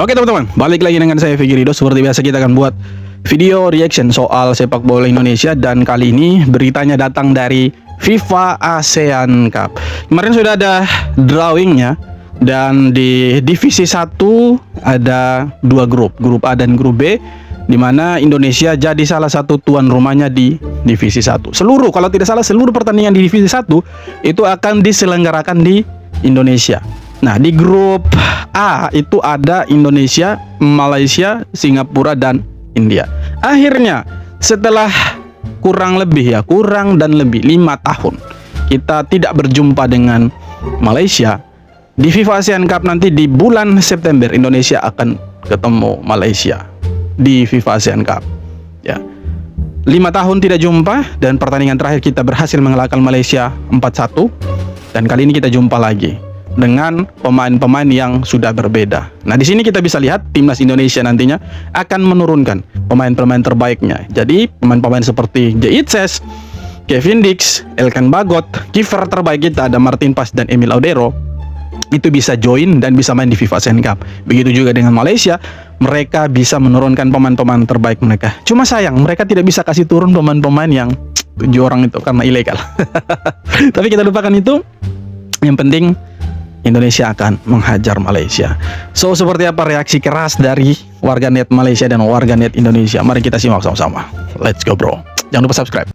Oke teman-teman, balik lagi dengan saya Vicky Rido. Seperti biasa kita akan buat video reaction soal sepak bola Indonesia. Dan kali ini beritanya datang dari FIFA ASEAN Cup. Kemarin sudah ada drawingnya. Dan di divisi 1 ada dua grup A dan grup B, di mana Indonesia jadi salah satu tuan rumahnya di divisi 1. Kalau tidak salah seluruh pertandingan di divisi 1 itu akan diselenggarakan di Indonesia. Nah, di grup A itu ada Indonesia, Malaysia, Singapura, dan India. Akhirnya setelah kurang dan lebih 5 tahun kita tidak berjumpa dengan Malaysia. Di FIFA ASEAN Cup nanti di bulan September Indonesia akan ketemu Malaysia di FIFA ASEAN Cup. Ya. 5 tahun tidak jumpa, dan pertandingan terakhir kita berhasil mengalahkan Malaysia 4-1, dan kali ini kita jumpa lagi dengan pemain-pemain yang sudah berbeda. Nah, di sini kita bisa lihat timnas Indonesia nantinya akan menurunkan pemain-pemain terbaiknya. Jadi pemain-pemain seperti Jitses, Kevin Dix, Elkan Bagot, kiper terbaik kita ada Martin Pas dan Emil Audero, itu bisa join dan bisa main di FIFA ASEAN Cup. Begitu juga dengan Malaysia, mereka bisa menurunkan pemain-pemain terbaik mereka. Cuma sayang, mereka tidak bisa kasih turun pemain-pemain yang 7 orang itu karena ilegal. Tapi kita lupakan itu. Yang penting Indonesia akan menghajar Malaysia. So, seperti apa reaksi keras dari warganet Malaysia dan warganet Indonesia? Mari kita simak sama-sama. Let's go bro. Jangan lupa subscribe.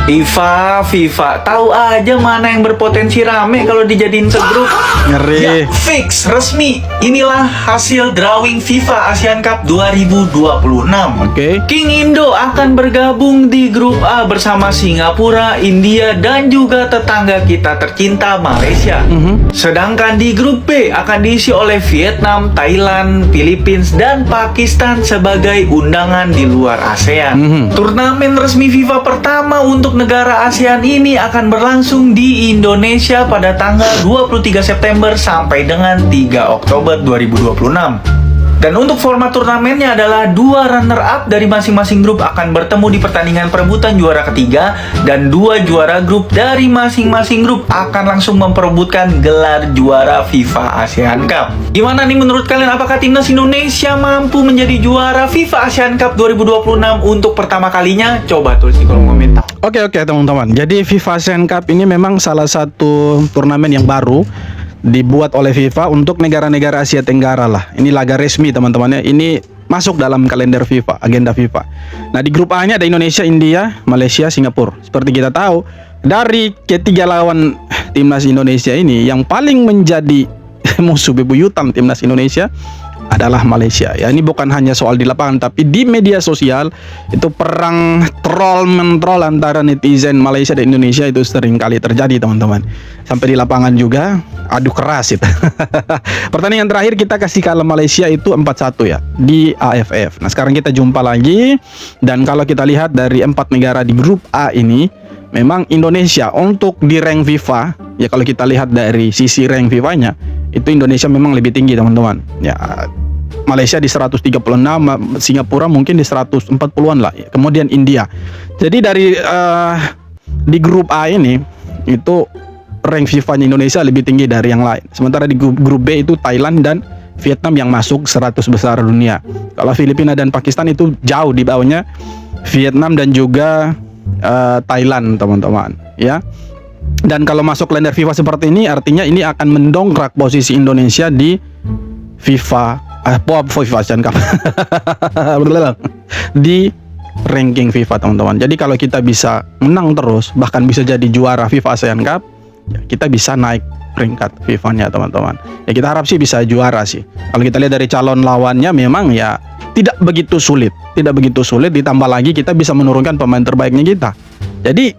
FIFA, tahu aja mana yang berpotensi rame kalau dijadiin segrup. Ngeri. Ya, fix, resmi. Inilah hasil drawing FIFA ASEAN Cup 2026. Oke. King Indo akan bergabung di grup A bersama Singapura, India, dan juga tetangga kita tercinta Malaysia. Sedangkan di grup B akan diisi oleh Vietnam, Thailand, Philippines, dan Pakistan sebagai undangan di luar ASEAN. Turnamen resmi FIFA pertama untuk negara ASEAN ini akan berlangsung di Indonesia pada tanggal 23 September sampai dengan 3 Oktober 2026. Dan untuk format turnamennya adalah 2 runner-up dari masing-masing grup akan bertemu di pertandingan perebutan juara ketiga, dan 2 juara grup dari masing-masing grup akan langsung memperebutkan gelar juara FIFA ASEAN Cup. Gimana nih menurut kalian, apakah timnas Indonesia mampu menjadi juara FIFA ASEAN Cup 2026 untuk pertama kalinya? Coba tulis di kolom komentar. Oke teman-teman. Jadi FIFA ASEAN Cup ini memang salah satu turnamen yang baru dibuat oleh FIFA untuk negara-negara Asia Tenggara lah. Ini laga resmi teman-teman ya. Ini masuk dalam kalender FIFA, agenda FIFA. Nah, di grup A-nya ada Indonesia, India, Malaysia, Singapura. Seperti kita tahu, dari ketiga lawan timnas Indonesia ini, yang paling menjadi musuh bebuyutan timnas Indonesia adalah Malaysia. Ya, ini bukan hanya soal di lapangan, tapi di media sosial itu perang troll-mentrol antara netizen Malaysia dan Indonesia itu sering kali terjadi teman-teman. Sampai di lapangan juga adu keras itu. Pertandingan terakhir kita kasih kalah Malaysia itu 4-1 ya di AFF. Nah, sekarang kita jumpa lagi, dan kalau kita lihat dari 4 negara di grup A ini, memang Indonesia untuk di rank FIFA, ya kalau kita lihat dari sisi rank FIFA-nya, itu Indonesia memang lebih tinggi teman-teman. Ya, Malaysia di 136, Singapura mungkin di 140-an lah. Kemudian India. Jadi dari di grup A ini itu rank FIFA-nya Indonesia lebih tinggi dari yang lain. Sementara di grup B itu Thailand dan Vietnam yang masuk 100 besar dunia. Kalau Filipina dan Pakistan itu jauh di bawahnya Vietnam dan juga Thailand teman-teman ya. Dan kalau masuk kalender FIFA seperti ini, artinya ini akan mendongkrak posisi Indonesia di FIFA ASEAN Cup di ranking FIFA teman-teman. Jadi kalau kita bisa menang terus, bahkan bisa jadi juara FIFA ASEAN Cup, ya kita bisa naik peringkat FIFA-nya teman-teman. Ya kita harap sih bisa juara sih. Kalau kita lihat dari calon lawannya memang ya tidak begitu sulit, ditambah lagi kita bisa menurunkan pemain terbaiknya kita. Jadi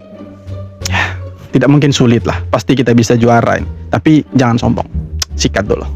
ya, tidak mungkin sulit lah, pasti kita bisa juarain. Tapi jangan sombong, sikat dulu.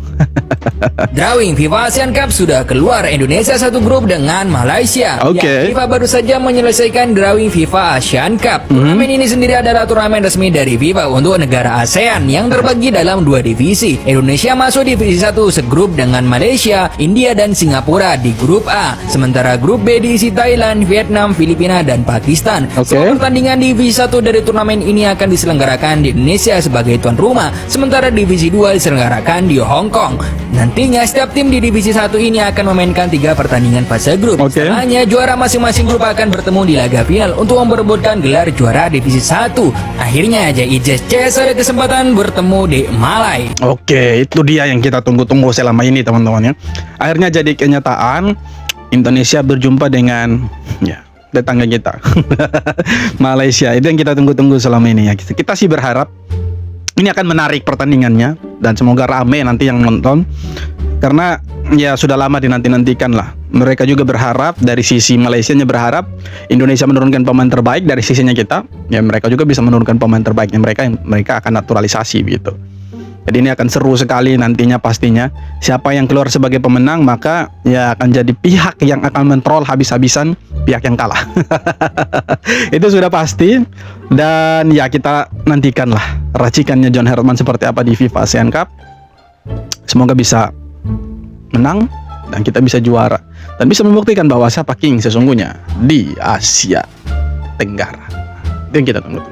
Drawing FIFA ASEAN Cup sudah keluar, Indonesia satu grup dengan Malaysia. Oke. Ya, FIFA baru saja menyelesaikan drawing FIFA ASEAN Cup. Turnamen ini sendiri adalah turnamen resmi dari FIFA untuk negara ASEAN yang terbagi dalam 2 divisi. Indonesia masuk divisi 1 segrup dengan Malaysia, India dan Singapura di grup A. Sementara grup B diisi Thailand, Vietnam, Filipina dan Pakistan. Oke. Semua pertandingan divisi 1 dari turnamen ini akan diselenggarakan di Indonesia sebagai tuan rumah, sementara divisi 2 diselenggarakan di Hong Kong. Nantinya setiap tim di divisi 1 ini akan memainkan 3 pertandingan fase grup. Oke. Setelahnya juara masing-masing grup akan bertemu di laga final untuk memperebutkan gelar juara divisi 1. Akhirnya JICC ada kesempatan bertemu di Malai. Oke, itu dia yang kita tunggu-tunggu selama ini teman-teman ya. Akhirnya jadi kenyataan, Indonesia berjumpa dengan ya tetangga kita Malaysia. Itu yang kita tunggu-tunggu selama ini ya. Kita sih berharap ini akan menarik pertandingannya dan semoga rame nanti yang nonton, karena ya sudah lama dinanti-nantikan lah. Mereka juga berharap, dari sisi Malaysianya berharap Indonesia menurunkan pemain terbaik, dari sisinya kita ya mereka juga bisa menurunkan pemain terbaiknya mereka, yang mereka akan naturalisasi gitu. Jadi ini akan seru sekali nantinya pastinya. Siapa yang keluar sebagai pemenang maka ya akan jadi pihak yang akan mentrol habis-habisan pihak yang kalah. Itu sudah pasti. Dan ya kita nantikanlah racikannya John Herman seperti apa di FIFA ASEAN Cup. Semoga bisa menang dan kita bisa juara dan bisa membuktikan bahwa siapa king sesungguhnya di Asia Tenggara. Itu yang kita tunggu.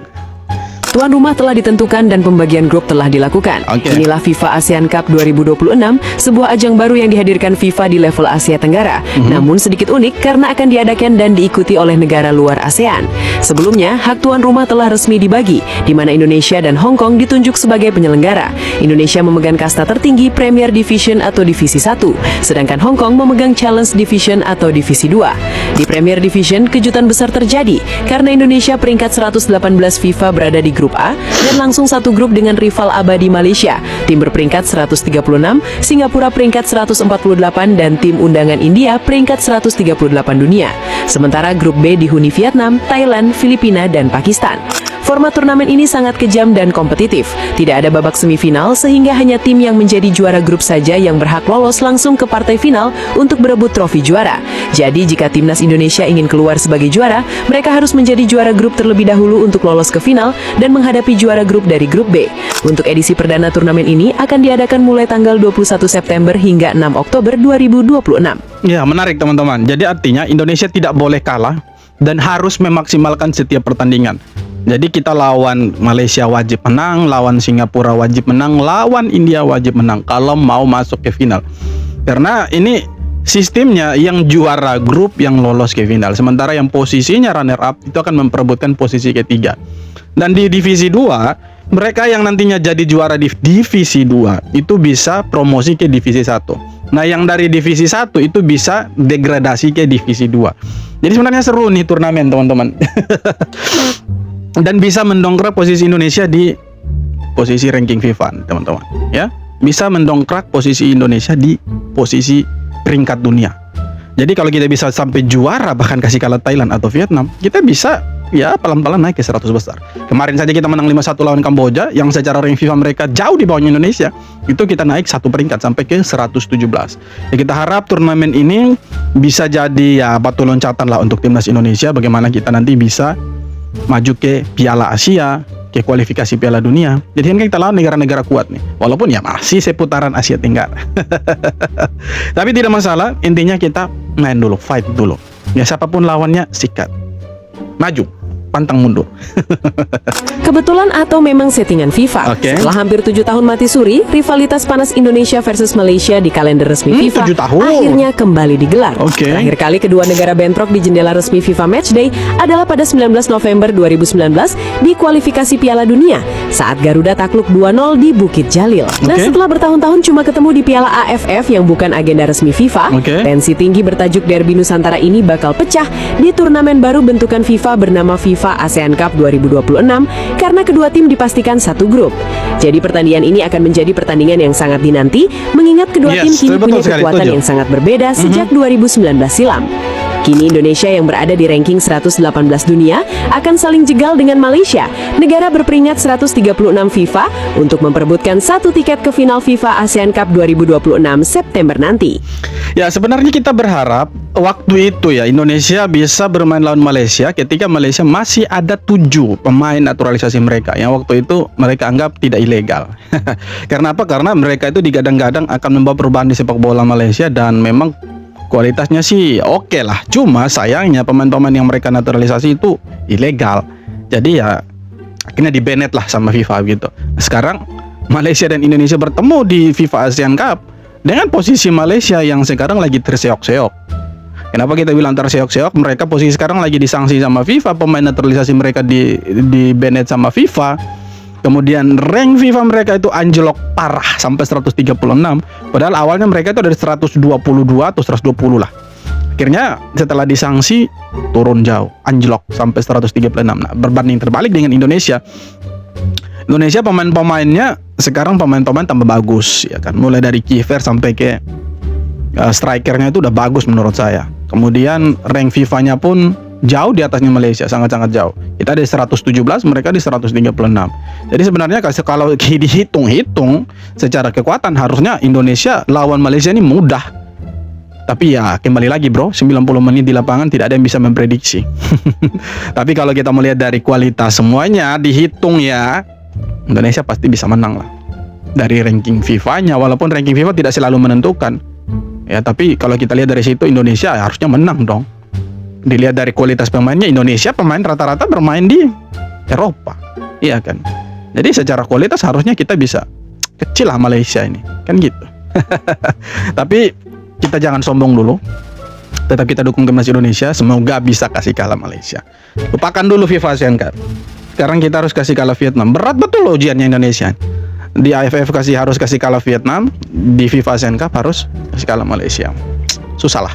Tuan rumah telah ditentukan dan pembagian grup telah dilakukan. Oke. Inilah FIFA ASEAN Cup 2026, sebuah ajang baru yang dihadirkan FIFA di level Asia Tenggara. Namun sedikit unik karena akan diadakan dan diikuti oleh negara luar ASEAN. Sebelumnya, hak tuan rumah telah resmi dibagi, di mana Indonesia dan Hong Kong ditunjuk sebagai penyelenggara. Indonesia memegang kasta tertinggi Premier Division atau Divisi 1, sedangkan Hong Kong memegang Challenge Division atau Divisi 2. Di Premier Division, kejutan besar terjadi karena Indonesia peringkat 118 FIFA berada di grup A dan langsung satu grup dengan rival abadi Malaysia, tim berperingkat 136, Singapura peringkat 148 dan tim undangan India peringkat 138 dunia. Sementara grup B dihuni Vietnam, Thailand, Filipina dan Pakistan. Format turnamen ini sangat kejam dan kompetitif. Tidak ada babak semifinal sehingga hanya tim yang menjadi juara grup saja yang berhak lolos langsung ke partai final untuk berebut trofi juara. Jadi jika timnas Indonesia ingin keluar sebagai juara, mereka harus menjadi juara grup terlebih dahulu untuk lolos ke final dan menghadapi juara grup dari grup B. Untuk edisi perdana turnamen ini akan diadakan mulai tanggal 21 September hingga 6 Oktober 2026. Ya, menarik teman-teman. Jadi artinya Indonesia tidak boleh kalah dan harus memaksimalkan setiap pertandingan. Jadi kita lawan Malaysia wajib menang, lawan Singapura wajib menang, lawan India wajib menang kalau mau masuk ke final. Karena ini sistemnya yang juara grup yang lolos ke final, sementara yang posisinya runner up itu akan memperebutkan posisi ketiga. Dan di divisi 2, mereka yang nantinya jadi juara di divisi 2 itu bisa promosi ke divisi 1. Nah, yang dari divisi 1 itu bisa degradasi ke divisi 2. Jadi sebenarnya seru nih turnamen, teman-teman. Dan bisa mendongkrak posisi Indonesia di posisi ranking FIFA, teman-teman. Ya, bisa mendongkrak posisi Indonesia di posisi peringkat dunia. Jadi kalau kita bisa sampai juara, bahkan kasih kalah Thailand atau Vietnam, kita bisa ya pelan-pelan naik ke 100 besar. Kemarin saja kita menang 5-1 lawan Kamboja, yang secara ranking FIFA mereka jauh di bawahnya Indonesia. Itu kita naik satu peringkat sampai ke 117. Ya, kita harap turnamen ini bisa jadi ya batu loncatan lah untuk timnas Indonesia, bagaimana kita nanti bisa maju ke Piala Asia, ke kualifikasi Piala Dunia. Jadi kan kita lawan negara-negara kuat nih, walaupun ya masih seputaran Asia Tenggara. Tapi tidak masalah, intinya kita main dulu, fight dulu. Ya siapapun lawannya, sikat, maju, pantang mundur. Kebetulan atau memang settingan FIFA? Oke. Setelah hampir 7 tahun mati suri, rivalitas panas Indonesia versus Malaysia di kalender resmi FIFA 7 tahun. akhirnya kembali digelar. Oke. Terakhir kali kedua negara bentrok di jendela resmi FIFA Matchday adalah pada 19 November 2019 di kualifikasi Piala Dunia saat Garuda takluk 2-0 di Bukit Jalil. Nah, Oke. setelah bertahun-tahun cuma ketemu di Piala AFF yang bukan agenda resmi FIFA, Oke. tensi tinggi bertajuk Derby Nusantara ini bakal pecah di turnamen baru bentukan FIFA bernama FIFA ASEAN Cup 2026 karena kedua tim dipastikan satu grup. Jadi pertandingan ini akan menjadi pertandingan yang sangat dinanti mengingat kedua Yes, tim kini betul punya sekali, kekuatan setuju. yang sangat berbeda sejak 2019 silam. Kini Indonesia yang berada di ranking 118 dunia akan saling jegal dengan Malaysia, negara berperingkat 136 FIFA, untuk memperebutkan satu tiket ke final FIFA ASEAN Cup 2026 September nanti. Ya, sebenarnya kita berharap waktu itu ya Indonesia bisa bermain lawan Malaysia ketika Malaysia masih ada 7 pemain naturalisasi mereka yang waktu itu mereka anggap tidak ilegal. Karena apa? Karena mereka itu digadang-gadang akan membawa perubahan di sepak bola Malaysia dan memang kualitasnya sih oke lah. Cuma sayangnya pemain-pemain yang mereka naturalisasi itu ilegal. Jadi ya akhirnya di-banned lah sama FIFA gitu. Sekarang Malaysia dan Indonesia bertemu di FIFA ASEAN Cup dengan posisi Malaysia yang sekarang lagi terseok-seok. Kenapa kita bilang terseok-seok? Mereka posisi sekarang lagi disanksi sama FIFA, pemain naturalisasi mereka di-banned sama FIFA. Kemudian rank FIFA mereka itu anjlok parah sampai 136. Padahal awalnya mereka itu dari 122 atau 120 lah. Akhirnya setelah disanksi turun jauh, anjlok sampai 136. Nah, berbanding terbalik dengan Indonesia. Indonesia pemain-pemainnya sekarang pemain-pemain tambah bagus ya kan, mulai dari kiper sampai ke strikernya itu udah bagus menurut saya. Kemudian rank FIFA-nya pun jauh di atasnya Malaysia, sangat-sangat jauh. Kita di 117, mereka di 136. Jadi sebenarnya kalau dihitung-hitung secara kekuatan harusnya Indonesia lawan Malaysia ini mudah. Tapi ya kembali lagi bro, 90 menit di lapangan tidak ada yang bisa memprediksi. Tapi kalau kita melihat dari kualitas semuanya dihitung ya, Indonesia pasti bisa menang lah dari ranking FIFA-nya, walaupun ranking FIFA tidak selalu menentukan ya, tapi kalau kita lihat dari situ Indonesia ya harusnya menang dong. Dilihat dari kualitas pemainnya, Indonesia pemain rata-rata bermain di Eropa, iya kan. Jadi secara kualitas harusnya kita bisa kecil lah Malaysia ini, kan gitu. Tapi kita jangan sombong dulu, tetap kita dukung timnas Indonesia, semoga bisa kasih kalah Malaysia. Lupakan dulu FIFA ASEAN Cup. Sekarang kita harus kasih kalah Vietnam. Berat betul loh ujiannya Indonesia. Di AFF harus kasih kalah Vietnam, di FIFA ASEAN Cup harus kasih kalah Malaysia. Susah lah.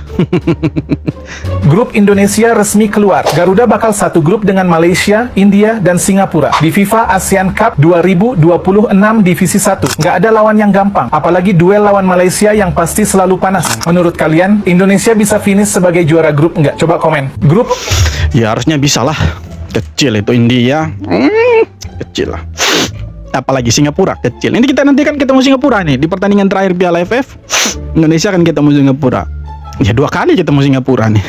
Grup Indonesia resmi keluar. Garuda bakal satu grup dengan Malaysia, India, dan Singapura di FIFA ASEAN Cup 2026 Divisi 1. Nggak ada lawan yang gampang, apalagi duel lawan Malaysia yang pasti selalu panas. Menurut kalian, Indonesia bisa finish sebagai juara grup nggak? Coba komen. Grup Ya harusnya bisa lah. Kecil itu India, kecil lah. Apalagi Singapura kecil. Ini kita nanti kan ketemu Singapura nih di pertandingan terakhir Piala AFF. Indonesia kan ketemu Singapura. Ya 2 kali ketemu Singapura nih.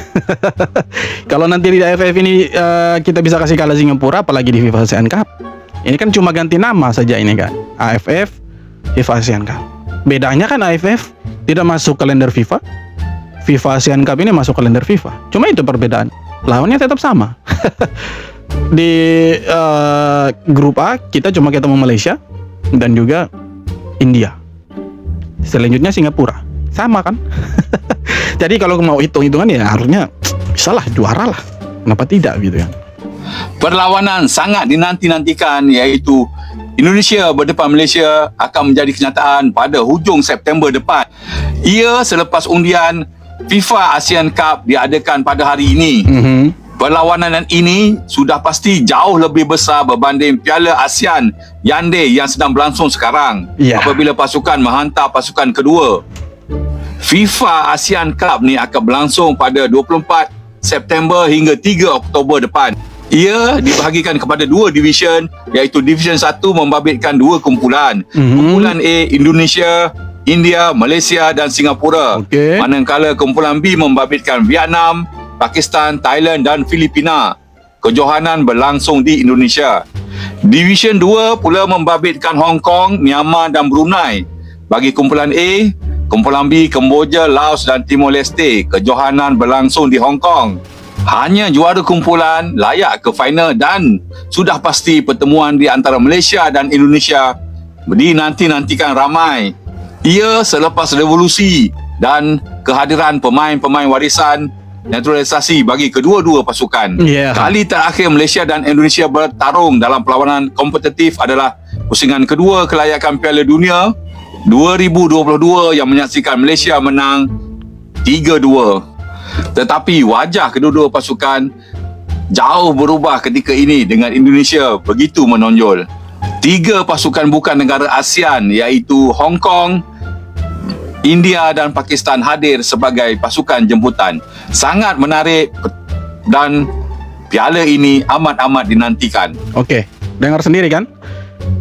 Kalau nanti di AFF ini kita bisa kasih kalah Singapura, apalagi di FIFA ASEAN Cup. Ini kan cuma ganti nama saja ini kan. AFF, FIFA ASEAN Cup. Bedanya kan AFF tidak masuk kalender FIFA. FIFA ASEAN Cup ini masuk kalender FIFA. Cuma itu perbedaan. Lawannya tetap sama. Di grup A kita cuma ketemu Malaysia dan juga India. Selanjutnya Singapura. Sama kan? Jadi kalau mau hitung-hitungan ya harusnya bisa lah juara lah. Kenapa tidak gitu kan? Perlawanan sangat dinanti-nantikan, iaitu Indonesia berdepan Malaysia akan menjadi kenyataan pada hujung September depan. Ia selepas undian FIFA ASEAN Cup diadakan pada hari ini. Perlawanan ini sudah pasti jauh lebih besar berbanding Piala ASEAN Yande yang sedang berlangsung sekarang. Apabila pasukan menghantar pasukan kedua. FIFA ASEAN Cup ni akan berlangsung pada 24 September hingga 3 Oktober depan. Ia dibahagikan kepada 2 division, iaitu Division 1 membabitkan 2 kumpulan. Kumpulan A, Indonesia, India, Malaysia dan Singapura. Manakala kumpulan B membabitkan Vietnam, Pakistan, Thailand dan Filipina. Kejohanan berlangsung di Indonesia. Division 2 pula membabitkan Hong Kong, Myanmar dan Brunei. Bagi kumpulan A, kumpulan B, Kemboja, Laos dan Timor Leste. Kejohanan berlangsung di Hong Kong. Hanya juara kumpulan layak ke final dan sudah pasti pertemuan di antara Malaysia dan Indonesia dinanti-nantikan ramai. Ia selepas revolusi dan kehadiran pemain-pemain warisan naturalisasi bagi kedua-dua pasukan. Kali terakhir Malaysia dan Indonesia bertarung dalam perlawanan kompetitif adalah pusingan kedua kelayakan Piala Dunia 2022 yang menyaksikan Malaysia menang 3-2. Tetapi wajah kedua-dua pasukan jauh berubah ketika ini dengan Indonesia begitu menonjol. 3 pasukan bukan negara ASEAN iaitu Hong Kong, India dan Pakistan hadir sebagai pasukan jemputan. Sangat menarik dan piala ini amat-amat dinantikan. Oke, dengar sendiri kan?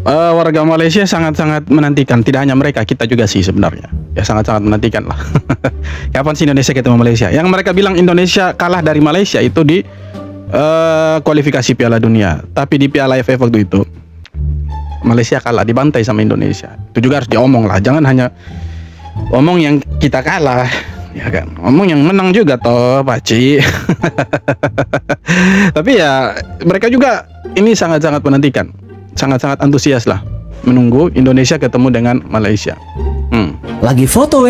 Warga Malaysia sangat-sangat menantikan. Tidak hanya mereka, kita juga sih sebenarnya. Ya sangat-sangat menantikan lah. Kapan sih Indonesia ketemu Malaysia? Yang mereka bilang Indonesia kalah dari Malaysia itu di kualifikasi Piala Dunia. Tapi di Piala AFF waktu itu Malaysia kalah, dibantai sama Indonesia. Itu juga harus diomong lah. Jangan hanya omong yang kita kalah, ya kan? Omong yang menang juga toh, Pakcik. Tapi ya mereka juga ini sangat-sangat menantikan, sangat-sangat antusias lah menunggu Indonesia ketemu dengan Malaysia. Lagi foto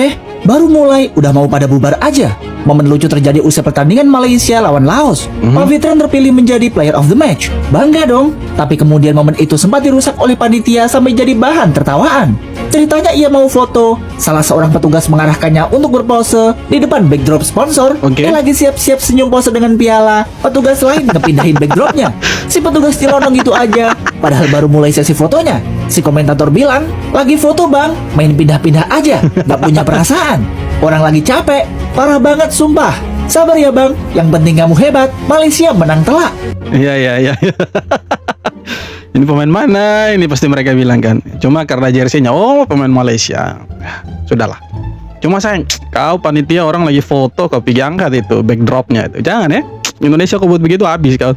baru mulai udah mau pada bubar aja. Momen lucu terjadi usai pertandingan Malaysia lawan Laos. Pak Fitran terpilih menjadi player of the match. Bangga dong. Tapi kemudian momen itu sempat dirusak oleh panitia sampai jadi bahan tertawaan. Ceritanya ia mau foto, salah seorang petugas mengarahkannya untuk berpose di depan backdrop sponsor. Dia lagi siap-siap senyum pose dengan piala, petugas lain ngepindahin backdropnya. Si petugas nyelonong gitu aja, padahal baru mulai sesi fotonya. Si komentator bilang, lagi foto bang, main pindah-pindah aja, gak punya perasaan. Orang lagi capek, parah banget sumpah. Sabar ya bang, yang penting kamu hebat, Malaysia menang telak. Iya. Ini pemain mana? Ini pasti mereka bilang kan. Cuma karena jersey-nya, oh pemain Malaysia. Sudahlah. Cuma sayang, kau panitia orang lagi foto, kau pergi angkat itu backdropnya itu. Jangan ya. Indonesia kau buat begitu habis kau.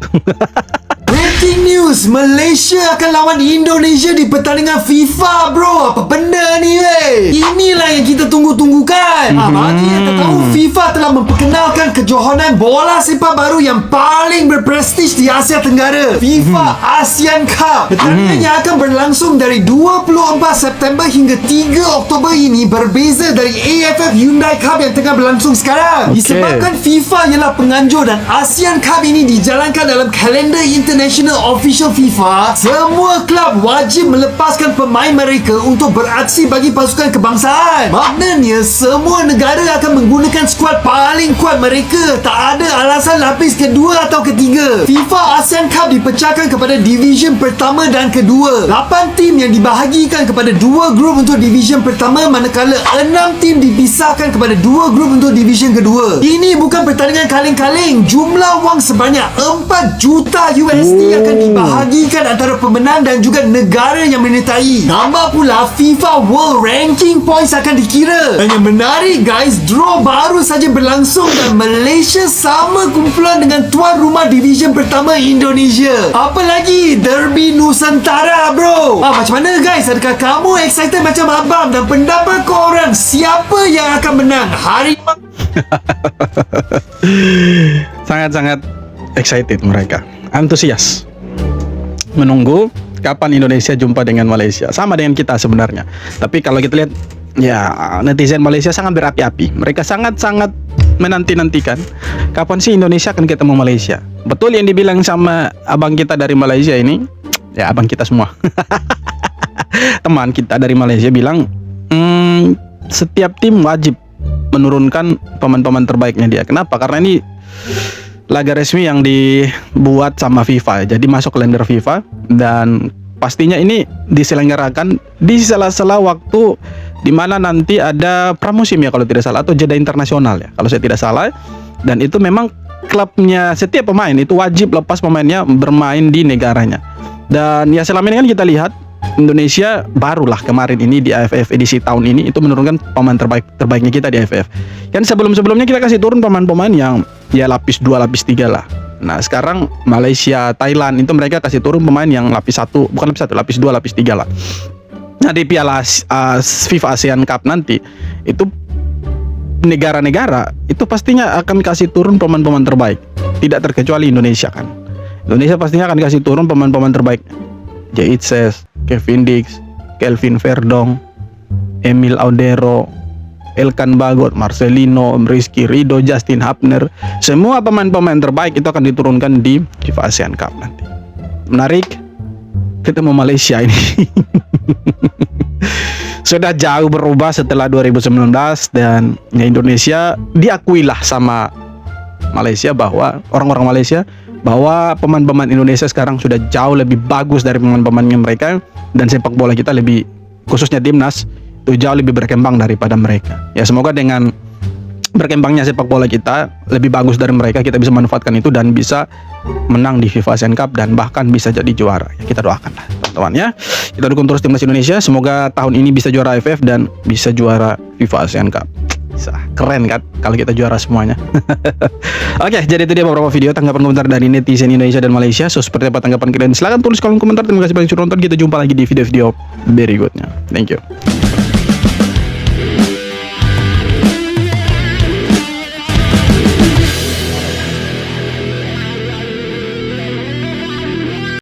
Breaking news, Malaysia akan lawan Indonesia di pertandingan FIFA bro. Apa benda ni weh? Inilah yang kita tunggu-tunggukan. Bagi yang tak tahu, FIFA telah memperkenalkan kejohanan bola sepak baru yang paling berprestij di Asia Tenggara, FIFA ASEAN Cup. Pertandingan yang akan berlangsung dari 24 September hingga 3 Oktober ini berbeza dari AFF Hyundai Cup yang tengah berlangsung sekarang. Disebabkan FIFA ialah penganjur dan ASEAN Cup ini dijalankan dalam kalender International Official FIFA, semua klub wajib melepaskan pemain mereka untuk beraksi bagi pasukan kebangsaan. Maknanya semua negara akan menggunakan skuad paling kuat mereka. Tak ada alasan lapis kedua atau ketiga. FIFA ASEAN Cup dipecahkan kepada division pertama dan kedua. 8 tim yang dibahagikan kepada 2 grup untuk division pertama, manakala 6 tim dipisahkan kepada 2 grup untuk division kedua. Ini bukan pertandingan kaleng-kaleng. Jumlah wang sebanyak 4 juta USD akan dibahagikan antara pemenang dan juga negara yang menyertai. Tambah pula FIFA World Ranking Points akan dikira. Dan yang menarik guys, draw baru saja berlangsung dan Malaysia sama kumpulan dengan tuan rumah division pertama Indonesia. Apa lagi? Derby Nusantara bro. Macam mana guys? Adakah kamu excited macam abang? Dan pendapat korang, siapa yang akan menang hari Sangat-sangat excited mereka, antusias menunggu kapan Indonesia jumpa dengan Malaysia. Sama dengan kita sebenarnya. Tapi kalau kita lihat, ya netizen Malaysia sangat berapi-api. Mereka sangat-sangat menanti-nantikan kapan sih Indonesia akan ketemu Malaysia. Betul yang dibilang sama abang kita dari Malaysia ini, ya abang kita semua. Teman kita dari Malaysia bilang, setiap tim wajib menurunkan pemain-pemain terbaiknya dia. Kenapa? Karena ini laga resmi yang dibuat sama FIFA, jadi masuk kalender FIFA dan pastinya ini diselenggarakan di sela-sela waktu di mana nanti ada pramusim ya kalau tidak salah, atau jeda internasional ya kalau saya tidak salah. Dan itu memang klubnya, setiap pemain itu wajib lepas pemainnya bermain di negaranya. Dan ya selama ini kan kita lihat Indonesia barulah kemarin ini di AFF edisi tahun ini itu menurunkan pemain terbaiknya kita di AFF. Kan sebelum-sebelumnya kita kasih turun pemain-pemain yang ya lapis 2, lapis 3 lah. Nah sekarang Malaysia, Thailand itu mereka kasih turun pemain yang lapis 1, bukan lapis 1, lapis 2, lapis 3 lah. Nah di Piala FIFA ASEAN Cup nanti itu negara-negara itu pastinya akan kasih turun pemain-pemain terbaik. Tidak terkecuali Indonesia kan. Indonesia pastinya akan kasih turun pemain-pemain terbaik. Jaitses, Kevin Dix, Kelvin Verdong, Emil Audero, Elkan Bagot, Marcelino, Rizky Ridho, Justin Hapner. Semua pemain-pemain terbaik itu akan diturunkan di FIFA ASEAN Cup nanti. Menarik, ketemu Malaysia ini. Sudah jauh berubah setelah 2019 dan ya Indonesia diakuilah sama Malaysia bahwa orang-orang Malaysia bahwa pemain-pemain Indonesia sekarang sudah jauh lebih bagus dari pemain-pemainnya mereka, dan sepak bola kita lebih, khususnya timnas, itu itu jauh lebih berkembang daripada mereka. Ya semoga dengan berkembangnya sepak bola kita lebih bagus dari mereka, kita bisa manfaatkan itu dan bisa menang di FIFA Asian Cup dan bahkan bisa jadi juara. Ya, kita doakan lah teman-teman ya. Kita dukung terus timnas Indonesia, semoga tahun ini bisa juara AFF dan bisa juara FIFA Asian Cup. Bisa. Keren kan kalau kita juara semuanya. Oke, jadi itu dia beberapa video tanggapan komentar dari netizen Indonesia dan Malaysia. So seperti apa tanggapan kalian? Silahkan tulis kolom komentar. Terima kasih banyak sudah nonton. Kita jumpa lagi di video-video berikutnya. Thank you.